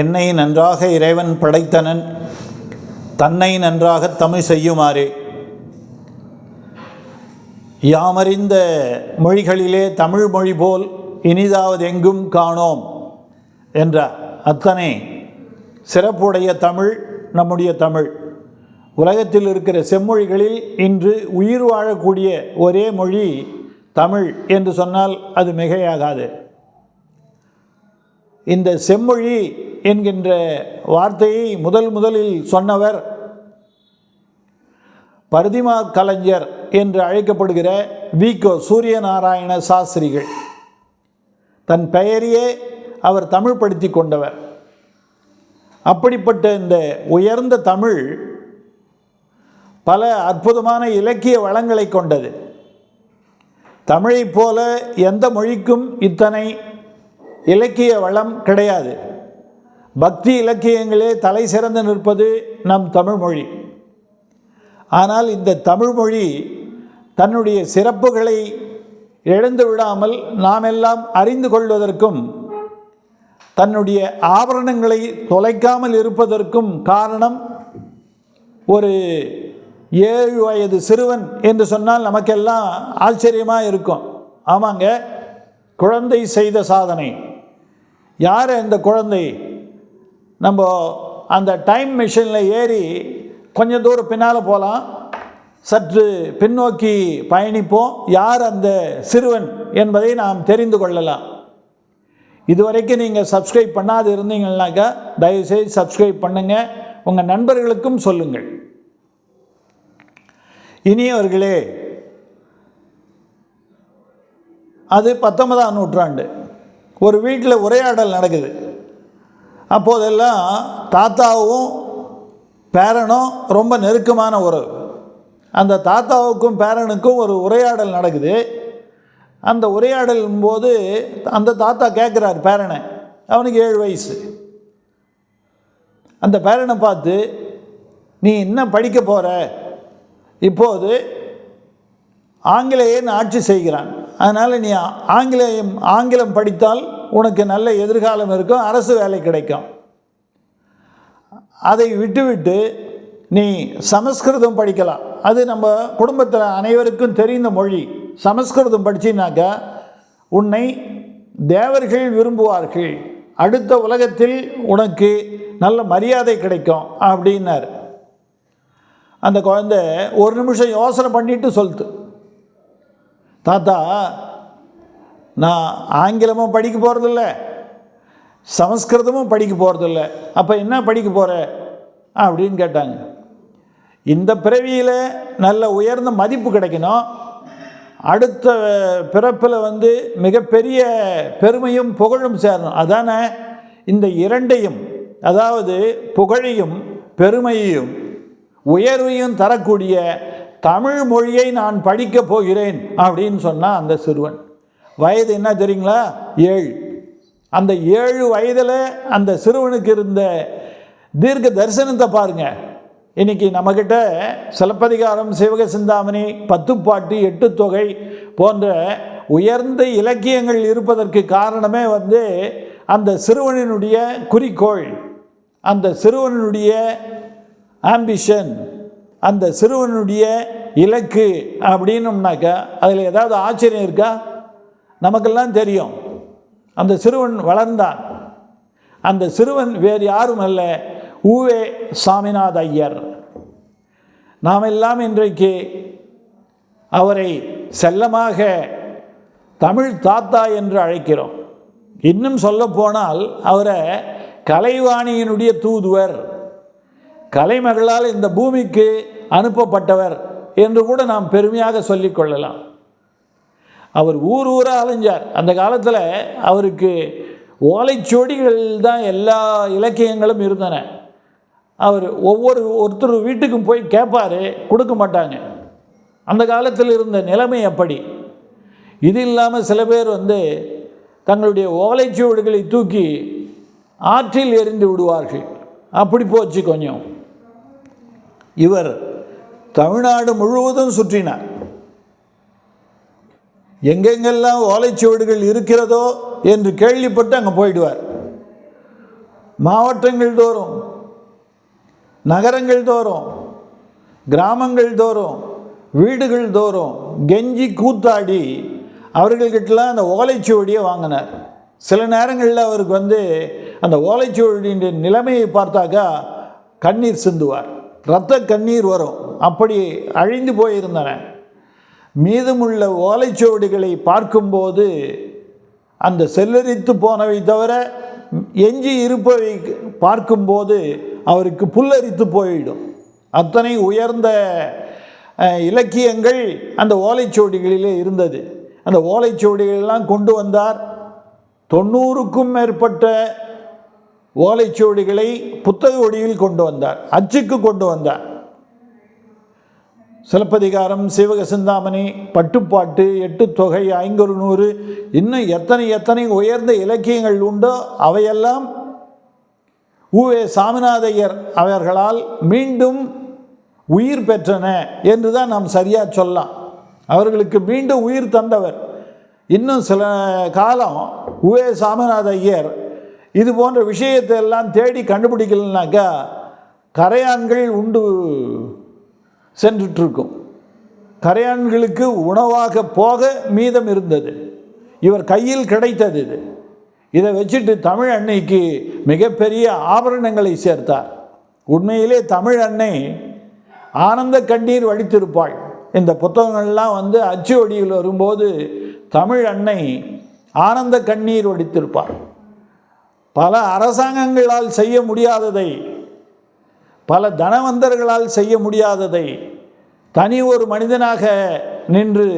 என்னை நன்றாக இறைவன் படைத்தனன், தன்னை நன்றாக தமிழ் செய்யுமாறே. யாமறிந்த மொழிகளிலே தமிழ் மொழி போல் இனிதாவது எங்கும் காணோம் என்ற அத்தனை சிறப்புடைய தமிழ் நம்முடைய தமிழ். உலகத்தில் இருக்கிற செம்மொழிகளில் இன்று உயிர் வாழக்கூடிய ஒரே மொழி தமிழ் என்று சொன்னால் அது மிகையாகாது. இந்த செம்மொழி என்கின்ற வார்த்தையை முதலில் சொன்னவர் பரிதிமா கலைஞர் என்று அழைக்கப்படுகிற வி.கோ. சூரியநாராயண சாஸ்திரிகள். தன் பெயரையே அவர் தமிழ் படுத்தி கொண்டவர். அப்படிப்பட்ட இந்த உயர்ந்த தமிழ் பல அற்புதமான இலக்கிய வளங்களை கொண்டது. தமிழைப் போல எந்த மொழிக்கும் இத்தனை இலக்கிய வளம் கிடையாது. பக்தி இலக்கியங்களே தலை சிறந்து நிற்பது நம் தமிழ் மொழி. ஆனால் இந்த தமிழ் மொழி தன்னுடைய சிறப்புகளை இழந்து விடாமல் நாம் எல்லாம் அறிந்து கொள்வதற்கும் தன்னுடைய ஆபரணங்களை தொலைக்காமல் இருப்பதற்கும் காரணம் ஒரு 7 வயது சிறுவன் என்று சொன்னால் நமக்கெல்லாம் ஆச்சரியமாக இருக்கும். ஆமாங்க, குழந்தை செய்த சாதனை. யார் அந்த குழந்தை? நம்ம அந்த டைம் மிஷினில் ஏறி கொஞ்சம் தூரம் பின்னால் போகலாம், சற்று பின்னோக்கி பயணிப்போம். யார் அந்த சிறுவன் என்பதை நாம் தெரிந்து கொள்ளலாம். இதுவரைக்கும் நீங்கள் சப்ஸ்கிரைப் பண்ணாது இருந்தீங்கன்னாக்கா தயவுசெய்து சப்ஸ்கிரைப் பண்ணுங்கள், உங்கள் நண்பர்களுக்கும் சொல்லுங்கள். இனியவர்களே, அது 19ஆம் நூற்றாண்டு. ஒரு வீட்டில் உரையாடல் நடக்குது. அப்போதெல்லாம் தாத்தாவும் பேரனும் ரொம்ப நெருக்கமான உறவு. அந்த தாத்தாவுக்கும் பேரனுக்கும் ஒரு உரையாடல் நடக்குது. அந்த உரையாடலும் போது அந்த தாத்தா கேட்குறார் பேரனை. அவனுக்கு 7 வயசு. அந்த பேரனை பார்த்து, நீ என்ன படிக்க போகிற? இப்போது ஆங்கிலேயன் ஆட்சி செய்கிறான், அதனால் நீ ஆங்கிலம் படித்தால் உனக்கு நல்ல எதிர்காலம் இருக்கும், அரசு வேலை கிடைக்கும். அதை விட்டுவிட்டு நீ சமஸ்கிருதம் படிக்கலாம். அது நம்ம குடும்பத்தில் அனைவருக்கும் தெரிந்த மொழி. சமஸ்கிருதம் படிச்சினாக்கா உன்னை தேவர்கள் விரும்புவார்கள், அடுத்த உலகத்தில் உனக்கு நல்ல மரியாதை கிடைக்கும் அப்படின்னார். அந்த குழந்தை ஒரு நிமிஷம் யோசனை பண்ணிட்டு சொல்லுது, தாத்தா நான் ஆங்கிலமும் படிக்க போகிறதில்ல, சமஸ்கிருதமும் படிக்க போகிறதில்ல, அப்போ என்ன படிக்க போகிற அப்படின்னு கேட்டாங்க. இந்த பிறவியில் நல்ல உயர்ந்த மதிப்பு கிடைக்கணும், அடுத்த பிறப்பில் மிகப்பெரிய பெருமையும் புகழும் சேரணும், அதானே இந்த இரண்டையும், அதாவது புகழையும் பெருமையையும் உயர்வையும் தரக்கூடிய தமிழ் மொழியை நான் படிக்கப் போகிறேன் அப்படின்னு சொன்னால் அந்த சிறுவன். வயது என்ன தெரியுங்களா? 7. அந்த 7 வயதில் அந்த சிறுவனுக்கு இருந்த தீர்க்க தரிசனத்தை பாருங்கள். இன்றைக்கி நம்மக்கிட்ட சிலப்பதிகாரம், சிவக சிந்தாமணி, 10 பாட்டு, 8 தொகை போன்ற உயர்ந்த இலக்கியங்கள் இருப்பதற்கு காரணமே அந்த சிறுவனினுடைய குறிக்கோள், அந்த சிறுவனுடைய ஆம்பிஷன், அந்த சிறுவனுடைய இலக்கு அப்படின்னம்னாக்கா அதில் ஏதாவது ஆச்சரியம் இருக்கா? நமக்கெல்லாம் தெரியும். அந்த சிறுவன் வளர்ந்தான். அந்த சிறுவன் வேறு யாரும் அல்ல, உவே. சாமிநாத ஐயர். நாம் எல்லாம் இன்றைக்கு அவரை செல்லமாக தமிழ் தாத்தா என்று அழைக்கிறோம். இன்னும் சொல்லப்போனால் அவரை கலைவாணியினுடைய தூதுவர், கலைமகளால் இந்த பூமிக்கு அனுப்பப்பட்டவர் என்று கூட நாம் பெருமையாக சொல்லிக்கொள்ளலாம். அவர் ஊராக அலைஞ்சார். அந்த காலத்தில் அவருக்கு ஓலைச்சுவடிகள் தான் எல்லா இலக்கியங்களும் இருந்தன. அவர் ஒருத்தர் வீட்டுக்கும் போய் கேட்பார், கொடுக்க மாட்டாங்க. அந்த காலத்தில் இருந்த நிலைமை அப்படி. இது இல்லாமல் சில பேர் தங்களுடைய ஓலைச்சுவடுகளை தூக்கி ஆற்றில் எறிந்து விடுவார்கள். அப்படி போச்சு கொஞ்சம். இவர் தமிழ்நாடு முழுவதும் சுற்றினார். எங்கெங்கெல்லாம் ஓலைச்சுவடுகள் இருக்கிறதோ என்று கேள்விப்பட்டு அங்கே போயிடுவார். மாவட்டங்கள் தோறும், நகரங்கள் தோறும், கிராமங்கள் தோறும், வீடுகள் தோறும் கெஞ்சி கூத்தாடி அவர்கள்கிட்டலாம் அந்த ஓலைச்சுவடியை வாங்கினார். சில நேரங்களில் அவருக்கு அந்த ஓலைச்சுவடியின் நிலைமையை பார்த்தாக்கா கண்ணீர் சிந்துவார், இரத்த கண்ணீர் வரும். அப்படி அழிந்து போயிருந்தன. மீதமுள்ள ஓலைச்சுவடிகளை பார்க்கும்போது அந்த செல்லரித்து போனவை தவிர எஞ்சி இருப்பவை பார்க்கும்போது அவருக்கு புல்லரித்து போயிடும். அத்தனை உயர்ந்த இலக்கியங்கள் அந்த ஓலைச்சுவடிகளிலே இருந்தது. அந்த ஓலைச்சுவடிகளெல்லாம் கொண்டு வந்தார். 90க்கும் மேற்பட்ட ஓலைச்சுவடிகளை புத்தக வடிவில் கொண்டு வந்தார், அச்சுக்கு கொண்டு வந்தார். சிலப்பதிகாரம், சீவக சிந்தாமணி, பட்டுப்பாட்டு, எட்டுத்தொகை, ஐங்குறுநூறு, இன்னும் எத்தனை உயர்ந்த இலக்கியங்கள் உண்டோ அவையெல்லாம் உவே சாமிநாதையர் அவர்களால் மீண்டும் உயிர் பெற்றன என்று தான் நாம் சரியாக சொல்லலாம். அவர்களுக்கு மீண்டும் உயிர் தந்தவர். இன்னும் சில காலம் உவே சாமிநாத ஐயர் இது போன்ற விஷயத்தை எல்லாம் தேடி கண்டுபிடிக்கலனாக்கா கரையான்கள் உண்டு சென்றுட்டுருக்கும். கரையான்களுக்கு உணவாக போக மீதம் இருந்தது. இவர் கையில் கிடைத்தது இது. இதை வச்சுட்டு தமிழ் அன்னைக்கு மிகப்பெரிய ஆபரணங்களை சேர்த்தார். உண்மையிலே தமிழ் அன்னை ஆனந்த கண்ணீர் வடித்திருப்பாள். இந்த புத்தகங்கள்லாம் அச்சு வடிவில் வரும்போது தமிழ் அன்னை ஆனந்த கண்ணீர் வடித்திருப்பாள். பல அரசாங்கங்களால் செய்ய முடியாததை, பல தனவந்தர்களால் செய்ய முடியாததை தனி ஒரு மனிதனாக நின்று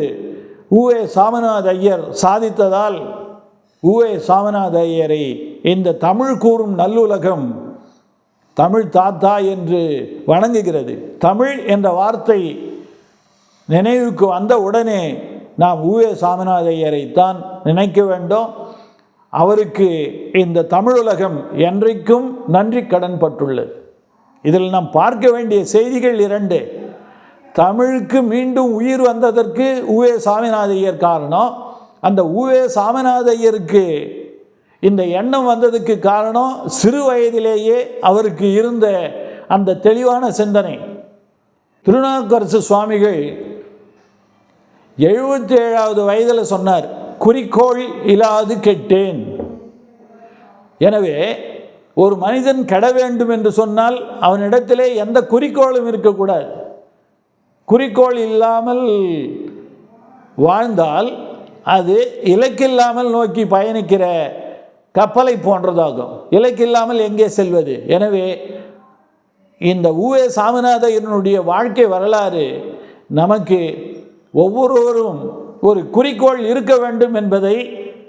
உவே சாமிநாத ஐயர் சாதித்ததால் உவே சாமிநாத ஐயரை இந்த தமிழ் கூறும் நல்லுலகம் தமிழ் தாத்தா என்று வணங்குகிறது. தமிழ் என்ற வார்த்தை நினைவுக்கு வந்த உடனே நாம் உவே சாமிநாத ஐயரைத்தான் நினைக்க வேண்டும். அவருக்கு இந்த தமிழுலகம் என்றைக்கும் நன்றி கடன் பட்டுள்ளது. இதில் நாம் பார்க்க வேண்டிய செய்திகள் 2. தமிழுக்கு மீண்டும் உயிர் வந்ததற்கு உவே சாமிநாத ஐயர் காரணம். அந்த உவே சாமிநாத ஐயருக்கு இந்த எண்ணம் வந்ததுக்கு காரணம் சிறு வயதிலேயே அவருக்கு இருந்த அந்த தெளிவான சிந்தனை. திருநாவுக்கரசு சுவாமிகள் 77வது வயதில் சொன்னார், குறிக்கோள் இல்லாது கெட்டேன். எனவே ஒரு மனிதன் கெட வேண்டும் என்று சொன்னால் அவனிடத்திலே எந்த குறிக்கோளும் இருக்கக்கூடாது. குறிக்கோள் இல்லாமல் வாழ்ந்தால் அது இலக்கில்லாமல் நோக்கி பயணிக்கிற கப்பலை போன்றதாகும். இலக்கில்லாமல் எங்கே செல்வது? எனவே இந்த உவே சாமிநாதையனுடைய வாழ்க்கை வரலாறு நமக்கு ஒவ்வொருவரும் ஒரு குறிக்கோள் இருக்க வேண்டும் என்பதை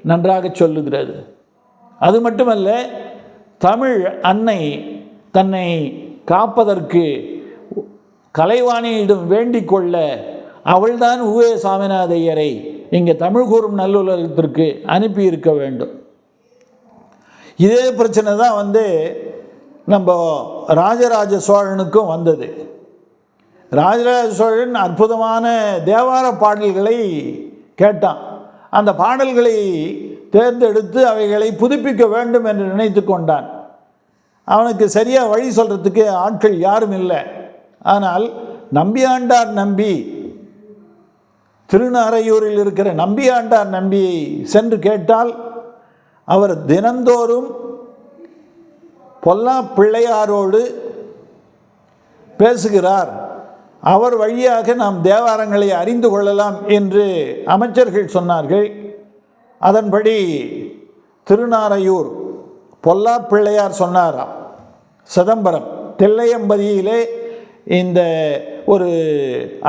நன்றாக சொல்லுகிறது. அது மட்டுமல்ல, தமிழ் அன்னை தன்னை காப்பதற்கு கலைவாணியிடம் வேண்டிக் கொள்ள அவள்தான் உவே சாமிநாத ஐயரை இங்கே தமிழ் கூறும் நல்லுலகத்திற்கு அனுப்பியிருக்க வேண்டும். இதே பிரச்சனை தான் நம்ம ராஜராஜ சோழனுக்கும் வந்தது. ராஜராஜ சோழன் அற்புதமான தேவார பாடல்களை கேட்டான். அந்த பாடல்களை தேர்ந்தெடுத்து அவைகளை புதுப்பிக்க வேண்டும் என்று நினைத்து கொண்டான். அவனுக்கு சரியாக வழி சொல்கிறதுக்கு ஆட்கள் யாரும் இல்லை. ஆனால் நம்பியாண்டார் நம்பி, திருநாரையூரில் இருக்கிற நம்பியாண்டார் நம்பியை சென்று கேட்டால் அவர் தினந்தோறும் பொல்லா பிள்ளையாரோடு பேசுகிறார். அவர் வழியாக நாம் தேவாரங்களை அறிந்து கொள்ளலாம் என்று அமைச்சர்கள் சொன்னார்கள். அதன்படி திருநாரையூர் பொல்லா பிள்ளையார் சொன்னாராம், சிதம்பரம் தில்லையம்பதியிலே இந்த ஒரு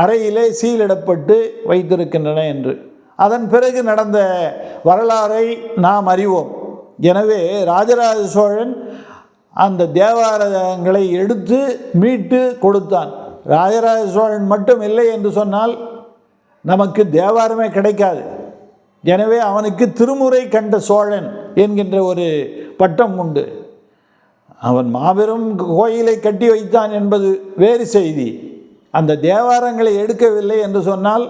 அறையிலே சீலிடப்பட்டு வைத்திருக்கின்றன என்று. அதன் பிறகு நடந்த வரலாறை நாம் அறிவோம். எனவே ராஜராஜ சோழன் அந்த தேவாரங்களை எடுத்து மீட்டு கொடுத்தான். ராஜராஜ சோழன் மட்டும் இல்லை என்று சொன்னால் நமக்கு தேவாரமே கிடைக்காது. எனவே அவனுக்கு திருமுறை கண்ட சோழன் என்கின்ற ஒரு பட்டம் உண்டு. அவன் மாபெரும் கோயிலை கட்டி வைத்தான் என்பது வேறு செய்தி. அந்த தேவாரங்களை எடுக்கவில்லை என்று சொன்னால்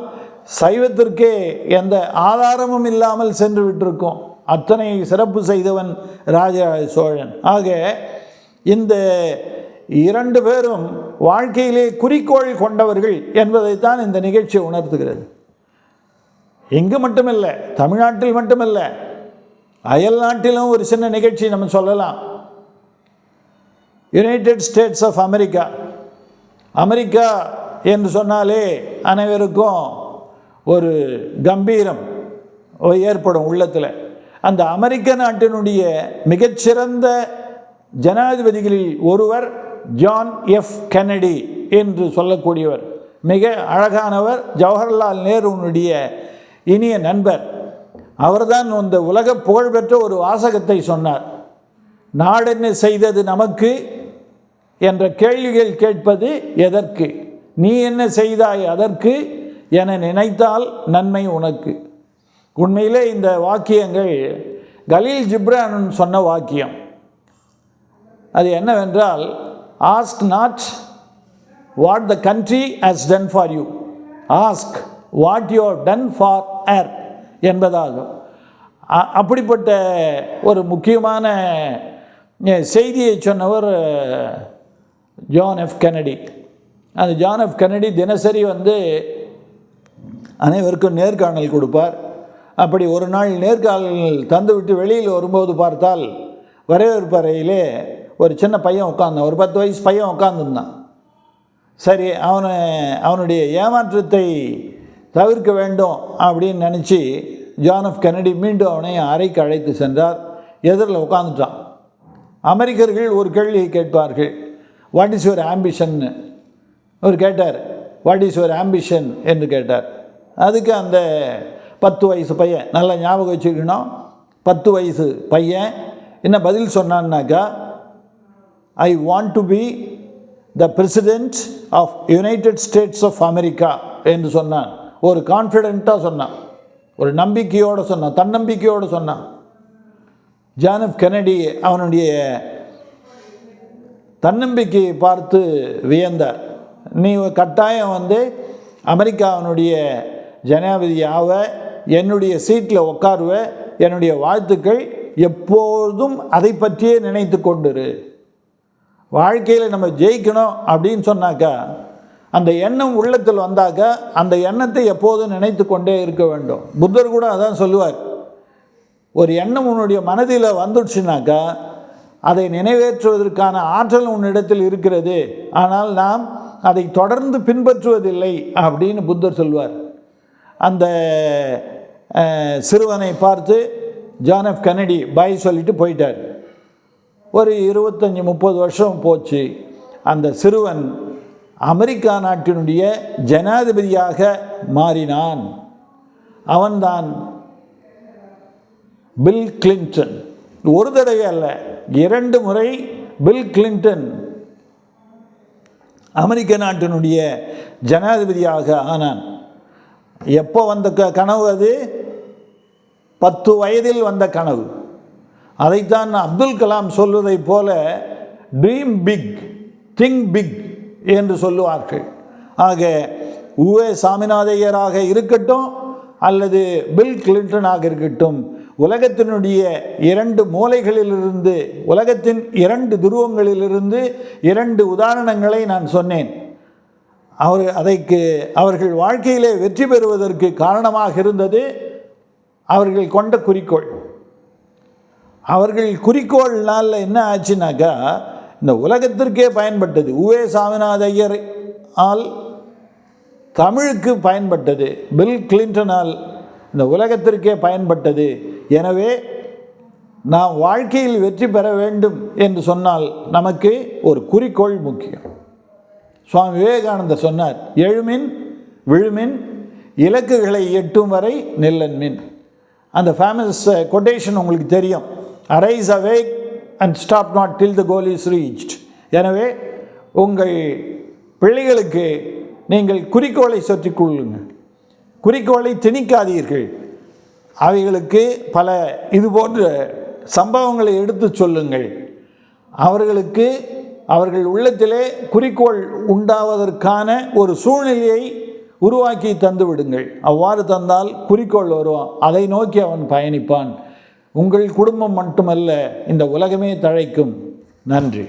சைவத்திற்கே எந்த ஆதாரமும் இல்லாமல் சென்று விட்டிருக்கும். அத்தனை சிறப்பு செய்தவன் ராஜராஜ சோழன். ஆக இந்த 2 பேரும் வாழ்க்கையிலே குறிக்கோள் கொண்டவர்கள் என்பதைத்தான் இந்த நிகழ்ச்சி உணர்த்துகிறது. இங்கு மட்டுமல்ல, தமிழ்நாட்டில் மட்டுமல்ல, அயல் நாட்டிலும் ஒரு சின்ன நிகழ்ச்சி நம்ம சொல்லலாம். United States of America. America என்று சொன்னாலே அனைவருக்கும் ஒரு கம்பீரம் ஏற்படும் உள்ளத்தில். அந்த அமெரிக்க நாட்டினுடைய மிகச்சிறந்த ஜனாதிபதிகளில் ஒருவர் ஜான் எஃப் கென்னடி என்று சொல்லக்கூடியவர். மிக அழகானவர், ஜவஹர்லால் நேருனுடைய இனிய நண்பர். அவர்தான் இந்த உலக புகழ்பெற்ற ஒரு வாசகத்தை சொன்னார். நாடென்ன செய்தது நமக்கு என்ற கேள்விகள் கேட்பது எதற்கு, நீ என்ன செய்தாய் அதற்கு என நினைத்தால் நன்மை உனக்கு. உண்மையிலே இந்த வாக்கியங்கள் கலீல் ஜிப்ரான் சொன்ன வாக்கியம். அது என்னவென்றால், ask not what the country has done for you, ask what you have done for her என்பதாகும். அப்படிப்பட்ட ஒரு முக்கியமான செய்தியை சொன்னவர் ஜான் எஃப் கென்னடி. அந்த ஜான் எஃப் கென்னடி தினசரி அனைவருக்கும் நேர்காணல் கொடுப்பார். அப்படி ஒரு நாள் நேர்காணல் தந்துவிட்டு வெளியில் வரும்போது பார்த்தால் வரவேற்பறையிலே ஒரு சின்ன பையன் உட்கார்ந்தான். ஒரு 10 வயசு பையன் உட்கார்ந்துருந்தான். சரி, அவனுடைய ஏமாற்றத்தை தவிர்க்க வேண்டும் அப்படின்னு நினச்சி ஜான் எஃப் கென்னடி மீண்டும் அவனை அறைக்கு அழைத்து சென்றார். எதிரில் உட்காந்துட்டான். அமெரிக்கர்கள் ஒரு கேள்வியை கேட்பார்கள், வாட் இஸ் யுவர் ஆம்பிஷன்னு. அவர் கேட்டார், வாட் இஸ் யுவர் ஆம்பிஷன் என்று கேட்டார். அதுக்கு அந்த 10 வயசு பையன், நல்லா ஞாபகம் வச்சுக்கணும், 10 வயசு பையன் என்ன பதில் சொன்னான்னாக்கா, I want to be the president of United States of America என்று சொன்னான். ஒரு கான்ஃபிடென்ட்டாக சொன்னான், ஒரு நம்பிக்கையோடு சொன்னான், தன்னம்பிக்கையோடு சொன்னான். ஜான் எஃப் கென்னடி அவனுடைய தன்னம்பிக்கையை பார்த்து வியந்தார். நீ கட்டாயம் அமெரிக்காவினுடைய ஜனாதிபதியாவ, என்னுடைய சீட்டில் உட்காருவ, என்னுடைய வாழ்த்துக்கள், எப்போதும் அதை பற்றியே நினைத்து கொண்டிரு. வாழ்க்கையில் நம்ம ஜெயிக்கணும் அப்படின்னு சொன்னாக்கா, அந்த எண்ணம் உள்ளத்தில் வந்தாக்கா அந்த எண்ணத்தை எப்போதும் நினைத்து கொண்டே இருக்க வேண்டும். புத்தர் கூட அதான் சொல்லுவார், ஒரு எண்ணம் உன்னுடைய மனதில் வந்துடுச்சுனாக்கா அதை நிறைவேற்றுவதற்கான ஆற்றல் உன்னிடத்தில் இருக்கிறது, ஆனால் நாம் அதை தொடர்ந்து பின்பற்றுவதில்லை அப்படின்னு புத்தர் சொல்வார். அந்த சிறுவனை பார்த்து ஜான் எஃப் கென்னடி பாய் சொல்லிட்டு போயிட்டார். ஒரு 25-30 வருஷம் போச்சு. அந்த சிறுவன் அமெரிக்கா நாட்டினுடைய ஜனாதிபதியாக மாறினான். அவன்தான் பில் கிளின்டன். ஒரு தடவை அல்ல, 2 முறை பில் கிளின்டன் அமெரிக்க நாட்டினுடைய ஜனாதிபதியாக ஆனான். எப்போ வந்த கனவு அது? 10 வயதில் வந்த கனவு. அதைத்தான் அப்துல் கலாம் சொல்வதை போல ட்ரீம் பிக், திங்க் பிக் என்று சொல்லுவார்கள். ஆக உவே சாமிநாதையராக இருக்கட்டும் அல்லது பில் கிளின்டனாக இருக்கட்டும், உலகத்தினுடைய 2 மூலைகளிலிருந்து, உலகத்தின் 2 துருவங்களிலிருந்து 2 உதாரணங்களை நான் சொன்னேன். அவர்கள் வாழ்க்கையிலே வெற்றி பெறுவதற்கு காரணமாக இருந்தது அவர்கள் கொண்ட குறிக்கோள். அவர்கள் குறிக்கோள்னால் என்ன ஆச்சுனாக்கா, இந்த உலகத்திற்கே பயன்பட்டது. உவே சாமிநாத ஐயர் ஆல் தமிழுக்கு பயன்பட்டது, பில் கிளின்டனால் இந்த உலகத்திற்கே பயன்பட்டது. எனவே நாம் வாழ்க்கையில் வெற்றி பெற வேண்டும் என்று சொன்னால் நமக்கு ஒரு குறிக்கோள் முக்கியம். சுவாமி விவேகானந்தர் சொன்னார், எழுமின் விழுமின் இலக்குகளை எட்டும் வரை நில்லன்மின். அந்த ஃபேமஸ் கொட்டேஷன் உங்களுக்கு தெரியும், arise awake and stop not till the goal is reached. எனவே உங்கள் பிள்ளைகளுக்கு நீங்கள் குறிக்கோளை சொற்றிக் கொள்ளுங்கள், குறிக்கோளை திணிக்காதீர்கள். அவைகளுக்கு பல இதுபோன்ற சம்பவங்களை எடுத்து சொல்லுங்கள். அவர்களுக்கு அவர்கள் உள்ளத்திலே குறிக்கோள் உண்டாவதற்கான ஒரு சூழ்நிலையை உருவாக்கி தந்து விடுங்கள். அவ்வாறு தந்தால் குறிக்கோள் வரும், அதை நோக்கி அவன் பயணிப்பான். உங்கள் குடும்பம் மட்டுமல்ல, இந்த உலகமே தழைக்கும். நன்றி.